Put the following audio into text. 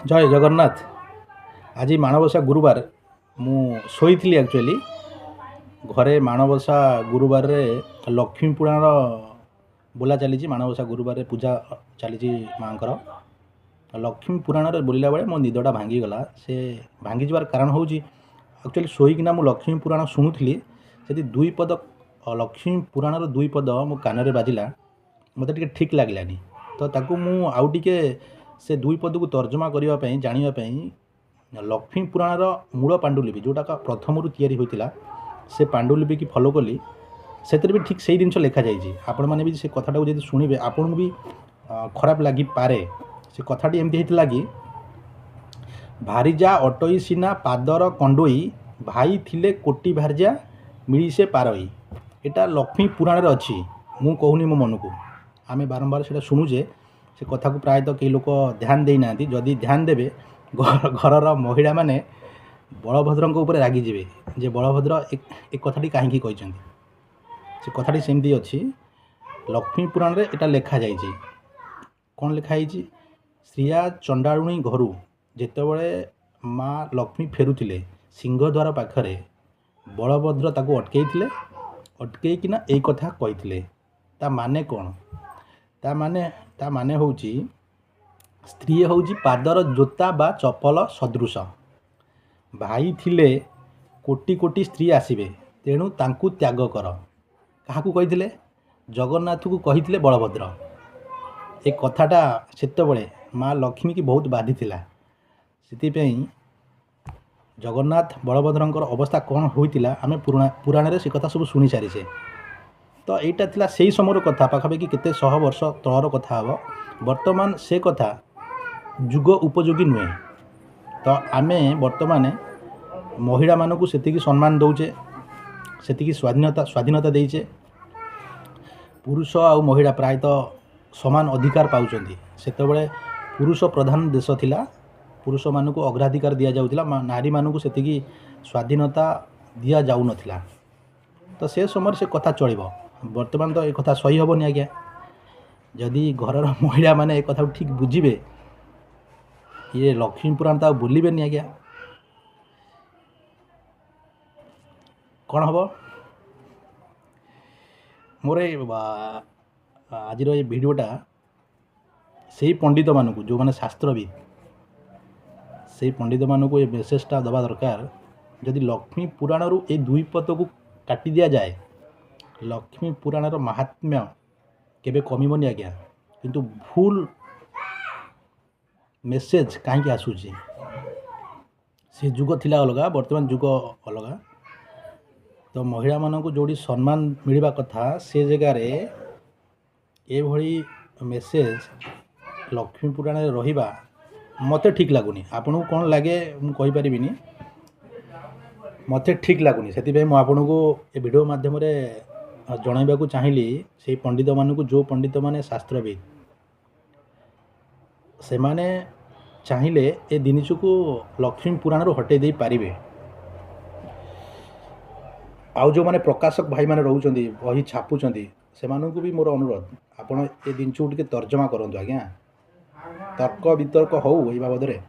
जय जगन्नाथ। आज माणबसा गुरुवार मु शोइथिली एक्चुअली घरे माणबसा गुरुवार रे लक्ष्मी पुराण बोला चली माणबसा गुरुवार रे पूजा चली माँकर लक्ष्मी पुराण रे बोलला बेले मो निदटा भांगीगला से भांगी जबार कारण हूँ एक्चुअली शोईकिना मु लक्ष्मी पुराण शुणुली से दुई पद लक्ष्मी पुराण दुई पद मो कान रे बाजिला मत टे ठीक लगलानी तो ताकू मु आउ टिके से दुई पद को तर्जमा करने जानापी लक्ष्मी पुराण मूल पांडुलिपि जोटा प्रथम या होता से पांडुलिपि की फॉलो कली से भी ठीक से जिन लिखा जाइए आपण मैंने भी से कथाटा को जब शुणे आपन भी खराब लगी पारे से कथाटी एमती होता कि भारीजा अटई सीना पादर कंडोई भाई थिले कोटी भार्जा मिली से पारई एटा लक्ष्मी पुराण अच्छी मु कहूनी मो मन को आम बारंबार से शुणुचे से कथा को प्रायतः कई लोक ध्यान देना जदि ध्यान देवे घर महिला माने बलभद्र ऊपर रागिजे जे बलभद्र एक कथाटी कहीं कहते से कथाटी सेमती अच्छी लक्ष्मी पुराण रे एटा लेखा जाइए कौन लिखाई श्रिया चंडाणुणी घर जितेबले माँ लक्ष्मी फेरुले सिंहद्वार पाखरे बलभद्र ताको अटकईकिना यही कथा कही ता माने कौन ता माने हूँ स्त्री हूँ पादर जोता बा चपल सदृश भाई थिले कोटी कोटी स्त्री आसबे तेणु तांकु त्याग कर क्या कही जगन्नाथ को कही बलभद्र एक कथाटा सेतबले माँ लक्ष्मी की बहुत बाधी थिला से जगन्नाथ बलभद्रंकर अवस्था कौन होता आम पुराण रे से कथा सब शुणी सारीचे तो यहाँ थिला से समय कथा पाखापाखि केते 100 वर्ष तलर कथा हम वर्तमान से कथा जुग उपयोगी नुहे तो आम वर्तमान महिला मानू से सम्मान दौचे से स्वाधीनता देचे पुरुष आ महिला प्रायतः समान अधिकार पाउछंती सेतबले पुरुष प्रधान देश थिला पुरुष मानू अग्राधिकार दि जाउथिला नारी मानू से स्वाधीनता दि जाऊ नथिला तो से समय से कथा चलिबो वर्तमान तो एक कथा सही हेनी आज्ञा जदि घर महिला माने एक कथा ठीक बुझे ये लक्ष्मी पुराण तो बोलबेनी आज्ञा कौन हम मोर आज ये भिडटा से पंडित मानू जो मैंने शास्त्रविद से पंडित मानू ये मेसेजटा दबा दरकार जदि लक्ष्मी पुराण ये दुई पद को काटी दि जाए लक्ष्मी पुराण महात्म्य केबे कमिबनी आज्ञा किंतु भूल मेसेज कहीं आसूची से जुग थिला अलगा वर्तमान जुग अलगा तो महिला मानू जोड़ी सम्मान मिलवा कथा से जगार ये मेसेज लक्ष्मी पुराण रहिबा मते ठीक लगुनि आपन को कौन लगे मुझे पारिनी मते ठीक लगुनि से आपन को ये वीडियो माध्यम जनइबा को चाहिए से पंडित मानू जो पंडित माने शास्त्रविद से माने चाहिए ए जिनिस को लक्ष्मी पुराण हटई दे पारे आउ जो माने प्रकाशक भाई माने रोचंती बही छापुचंती से मानू को भी मोर अनुरोध आपण ए जिनिस को टिके तर्जमा करंतु आज्ञा तर्क वितर्क हो बाबद में।